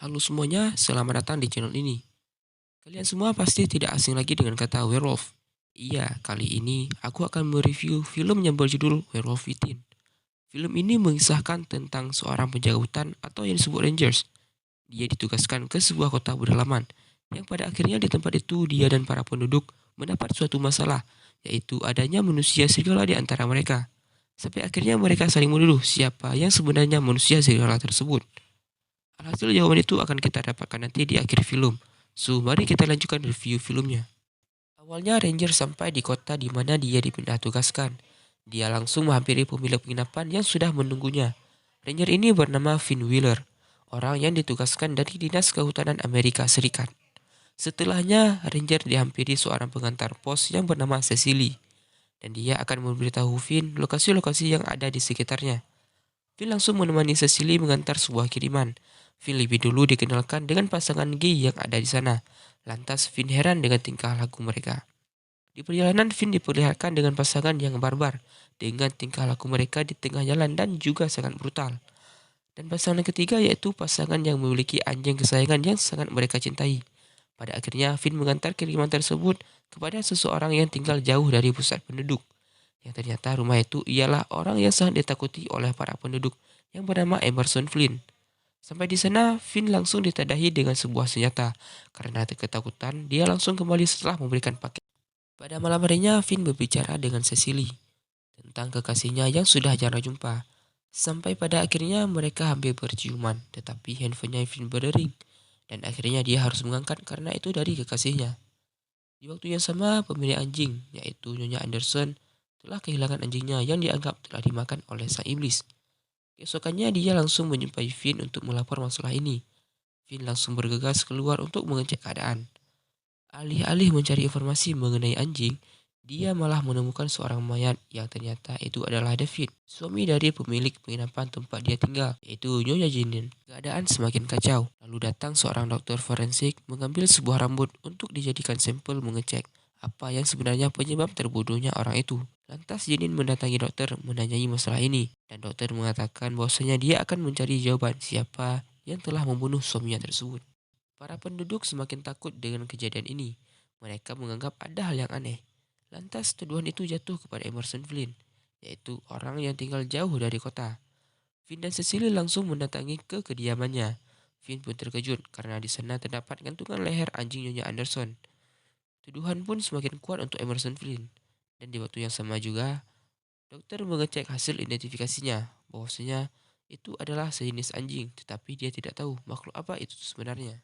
Halo semuanya, selamat datang di channel ini. Kalian semua pasti tidak asing lagi dengan kata werewolf. Iya, kali ini aku akan mereview film yang berjudul Werewolf Within. Film ini mengisahkan tentang seorang penjaga hutan atau yang disebut rangers. Dia ditugaskan ke sebuah kota pedalaman, yang pada akhirnya di tempat itu dia dan para penduduk mendapat suatu masalah, yaitu adanya manusia serigala di antara mereka. Sampai akhirnya mereka saling menuduh siapa yang sebenarnya manusia serigala tersebut. Alhasil jawaban itu akan kita dapatkan nanti di akhir film. So, mari kita lanjutkan review filmnya. Awalnya Ranger sampai di kota di mana dia dipindah tugaskan. Dia langsung menghampiri pemilik penginapan yang sudah menunggunya. Ranger ini bernama Finn Wheeler, orang yang ditugaskan dari Dinas Kehutanan Amerika Serikat. Setelahnya, Ranger dihampiri seorang pengantar pos yang bernama Cecily, dan dia akan memberitahu Finn lokasi-lokasi yang ada di sekitarnya. Finn langsung menemani Cecily mengantar sebuah kiriman. Finn lebih dulu dikenalkan dengan pasangan gay yang ada di sana. Lantas Finn heran dengan tingkah laku mereka. Di perjalanan Finn diperlihatkan dengan pasangan yang barbar, dengan tingkah laku mereka di tengah jalan dan juga sangat brutal. Dan pasangan ketiga yaitu pasangan yang memiliki anjing kesayangan yang sangat mereka cintai. Pada akhirnya Finn mengantar kiriman tersebut kepada seseorang yang tinggal jauh dari pusat penduduk. Yang ternyata rumah itu ialah orang yang sangat ditakuti oleh para penduduk yang bernama Emerson Flynn. Sampai di sana, Finn langsung ditadahi dengan sebuah senjata. Karena ketakutan, dia langsung kembali setelah memberikan paket. Pada malam harinya, Finn berbicara dengan Cecily tentang kekasihnya yang sudah jarang jumpa. Sampai pada akhirnya mereka hampir berciuman, tetapi handphonenya Finn berdering. Dan akhirnya dia harus mengangkat karena itu dari kekasihnya. Di waktu yang sama, pemilik anjing, yaitu Nyonya Anderson, telah kehilangan anjingnya yang dianggap telah dimakan oleh sang iblis. Keesokannya dia langsung menjumpai Finn untuk melapor masalah ini. Finn langsung bergegas keluar untuk mengecek keadaan. Alih-alih mencari informasi mengenai anjing, dia malah menemukan seorang mayat yang ternyata itu adalah David, suami dari pemilik penginapan tempat dia tinggal, yaitu Nyonya Jinin. Keadaan semakin kacau, lalu datang seorang dokter forensik mengambil sebuah rambut untuk dijadikan sampel mengecek apa yang sebenarnya penyebab terbunuhnya orang itu. Lantas Jinin mendatangi dokter menanyai masalah ini, dan dokter mengatakan bahwasanya dia akan mencari jawaban siapa yang telah membunuh suaminya tersebut. Para penduduk semakin takut dengan kejadian ini. Mereka menganggap ada hal yang aneh. Lantas tuduhan itu jatuh kepada Emerson Flynn, yaitu orang yang tinggal jauh dari kota. Finn dan Cecily langsung mendatangi ke kediamannya. Finn pun terkejut karena di sana terdapat gantungan leher anjing Nyonya Anderson. Tuduhan pun semakin kuat untuk Emerson Flynn. Dan di waktu yang sama juga, dokter mengecek hasil identifikasinya, bahwasanya itu adalah sejenis anjing, tetapi dia tidak tahu makhluk apa itu sebenarnya.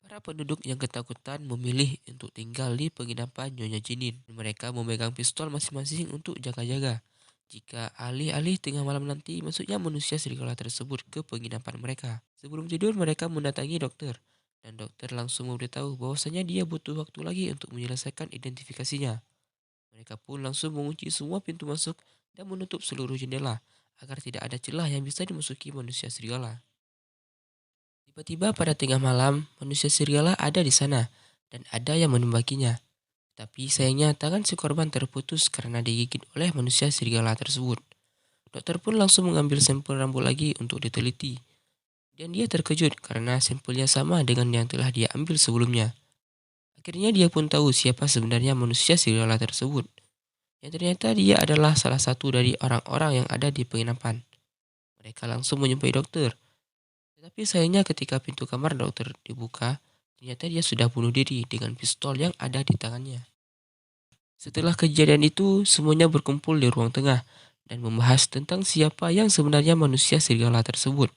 Para penduduk yang ketakutan memilih untuk tinggal di penginapan Nyonya Jinin. Mereka memegang pistol masing-masing untuk jaga-jaga. Jika alih-alih tengah malam nanti masuknya manusia serigala tersebut ke penginapan mereka. Sebelum tidur mereka mendatangi dokter. Dan dokter langsung memberitahu bahwasanya dia butuh waktu lagi untuk menyelesaikan identifikasinya. Mereka pun langsung mengunci semua pintu masuk dan menutup seluruh jendela agar tidak ada celah yang bisa dimasuki manusia serigala. Tiba-tiba pada tengah malam, manusia serigala ada di sana, dan ada yang menembakinya. Tapi sayangnya tangan si korban terputus karena digigit oleh manusia serigala tersebut. Dokter pun langsung mengambil sampel rambut lagi untuk diteliti. Dan dia terkejut karena sampelnya sama dengan yang telah dia ambil sebelumnya. Akhirnya dia pun tahu siapa sebenarnya manusia serigala tersebut. Yang ternyata dia adalah salah satu dari orang-orang yang ada di penginapan. Mereka langsung menjumpai dokter. Tetapi sayangnya ketika pintu kamar dokter dibuka, ternyata dia sudah bunuh diri dengan pistol yang ada di tangannya. Setelah kejadian itu, semuanya berkumpul di ruang tengah dan membahas tentang siapa yang sebenarnya manusia serigala tersebut.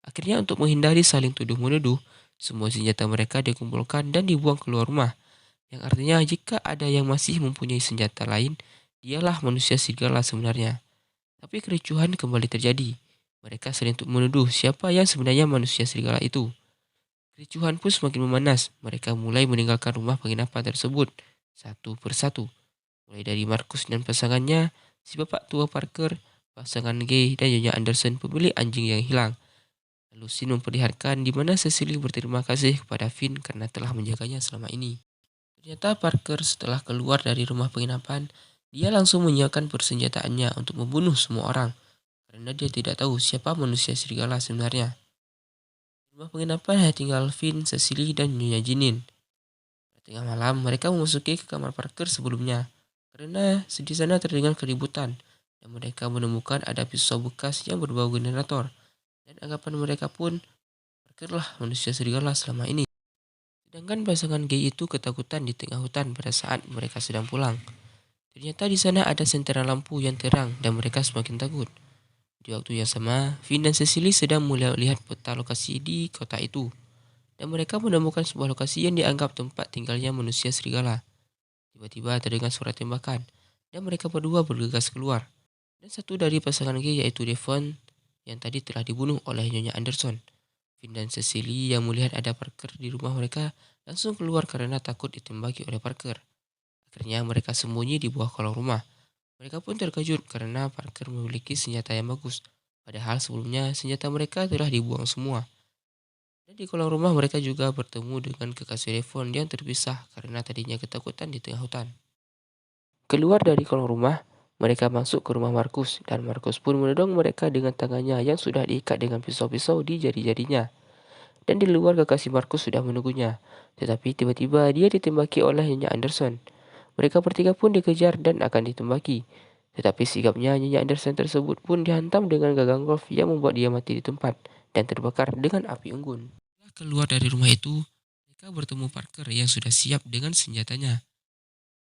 Akhirnya untuk menghindari saling tuduh-menuduh, semua senjata mereka dikumpulkan dan dibuang keluar rumah. Yang artinya jika ada yang masih mempunyai senjata lain, dialah manusia serigala sebenarnya. Tapi kericuhan kembali terjadi. Mereka saling menuduh siapa yang sebenarnya manusia serigala itu. Kericuhan pun semakin memanas. Mereka mulai meninggalkan rumah penginapan tersebut satu persatu. Mulai dari Markus dan pasangannya, si bapak tua Parker, pasangan gay dan Nyonya Anderson pemilik anjing yang hilang. Lalu Sin memperlihatkan di mana Cecily berterima kasih kepada Finn karena telah menjaganya selama ini. Ternyata Parker setelah keluar dari rumah penginapan, dia langsung menyiapkan persenjataannya untuk membunuh semua orang. Karena dia tidak tahu siapa manusia serigala sebenarnya. Rumah penginapan hanya tinggal Finn, Cecily, dan Nyonya Jinin. Pada tengah malam, mereka memasuki ke kamar Parker sebelumnya. Karena di sana terdengar keributan, dan mereka menemukan ada pisau bekas yang berbau generator. Dan anggapan mereka pun Parker lah manusia serigala selama ini. Sedangkan pasangan gay itu ketakutan di tengah hutan pada saat mereka sedang pulang. Ternyata di sana ada sentera lampu yang terang dan mereka semakin takut. Di waktu yang sama, Finn dan Cecily sedang mulai melihat peta lokasi di kota itu. Dan mereka menemukan sebuah lokasi yang dianggap tempat tinggalnya manusia serigala. Tiba-tiba terdengar suara tembakan, dan mereka berdua bergegas keluar. Dan satu dari pasangan gay yaitu Devon yang tadi telah dibunuh oleh Nyonya Anderson. Finn dan Cecily yang melihat ada Parker di rumah mereka langsung keluar karena takut ditembaki oleh Parker. Akhirnya mereka sembunyi di bawah kolong rumah. Mereka pun terkejut karena Parker memiliki senjata yang bagus. Padahal sebelumnya senjata mereka telah dibuang semua. Dan di kolong rumah mereka juga bertemu dengan kekasih Devon yang terpisah karena tadinya ketakutan di tengah hutan. Keluar dari kolong rumah, mereka masuk ke rumah Markus dan Markus pun menodong mereka dengan tangannya yang sudah diikat dengan pisau-pisau di jari-jarinya. Dan di luar kekasih Markus sudah menunggunya. Tetapi tiba-tiba dia ditembaki oleh Nyonya Anderson. Mereka bertiga pun dikejar dan akan ditembaki. Tetapi sigapnya Nyonya Anderson tersebut pun dihantam dengan gagang golf yang membuat dia mati di tempat dan terbakar dengan api unggun. Setelah keluar dari rumah itu, mereka bertemu Parker yang sudah siap dengan senjatanya.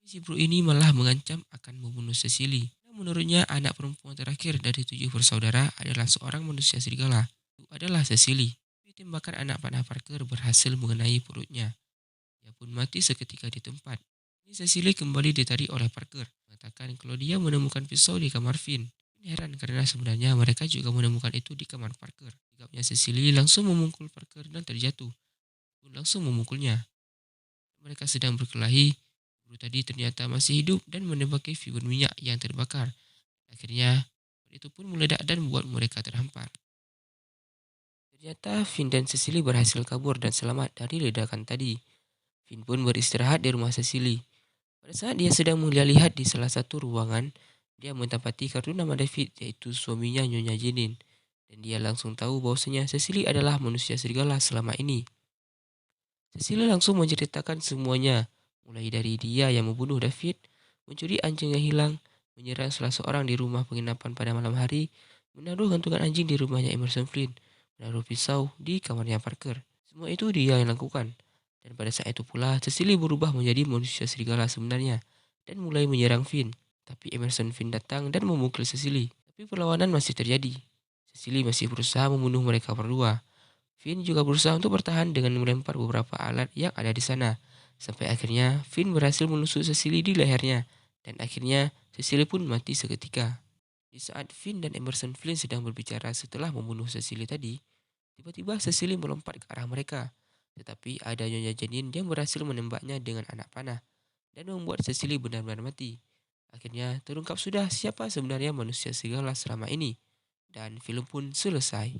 Si bro ini malah mengancam akan membunuh Cecily. Menurutnya anak perempuan terakhir dari 7 bersaudara adalah seorang manusia serigala. Itu adalah Cecily. Tembakan anak panah Parker berhasil mengenai perutnya. Dia pun mati seketika di tempat. Ini Cecily kembali ditarik oleh Parker, mengatakan kalau dia menemukan pisau di kamar Finn. Heran karena sebenarnya mereka juga menemukan itu di kamar Parker. Sikapnya Cecily langsung memukul Parker dan terjatuh. Pun langsung memukulnya. Mereka sedang berkelahi. Guru tadi ternyata masih hidup dan menembaki figur minyak yang terbakar. Akhirnya, itu pun meledak dan membuat mereka terhampar. Ternyata Finn dan Cecily berhasil kabur dan selamat dari ledakan tadi. Finn pun beristirahat di rumah Cecily. Pada saat dia sedang melihat-lihat di salah satu ruangan, dia mendapati kartu nama David yaitu suaminya Nyonya Jenin. Dan dia langsung tahu bahwasanya Cecily adalah manusia serigala selama ini. Cecily langsung menceritakan semuanya, mulai dari dia yang membunuh David, mencuri anjing yang hilang, menyerang salah seorang di rumah penginapan pada malam hari, menaruh gantungan anjing di rumahnya Emerson Flynn, menaruh pisau di kamarnya Parker. Semua itu dia yang lakukan. Dan pada saat itu pula, Cecily berubah menjadi manusia serigala sebenarnya, dan mulai menyerang Finn. Tapi Emerson Finn datang dan memukul Cecily. Tapi perlawanan masih terjadi. Cecily masih berusaha membunuh mereka berdua. Finn juga berusaha untuk bertahan dengan melempar beberapa alat yang ada di sana. Sampai akhirnya Finn berhasil menusuk Cecily di lehernya. Dan akhirnya Cecily pun mati seketika. Di saat Finn dan Emerson Flynn sedang berbicara setelah membunuh Cecily tadi, tiba-tiba Cecily melompat ke arah mereka. Tetapi ada Nyonya Janine yang berhasil menembaknya dengan anak panah dan membuat Cecily benar-benar mati. Akhirnya terungkap sudah siapa sebenarnya manusia serigala selama ini. Dan film pun selesai.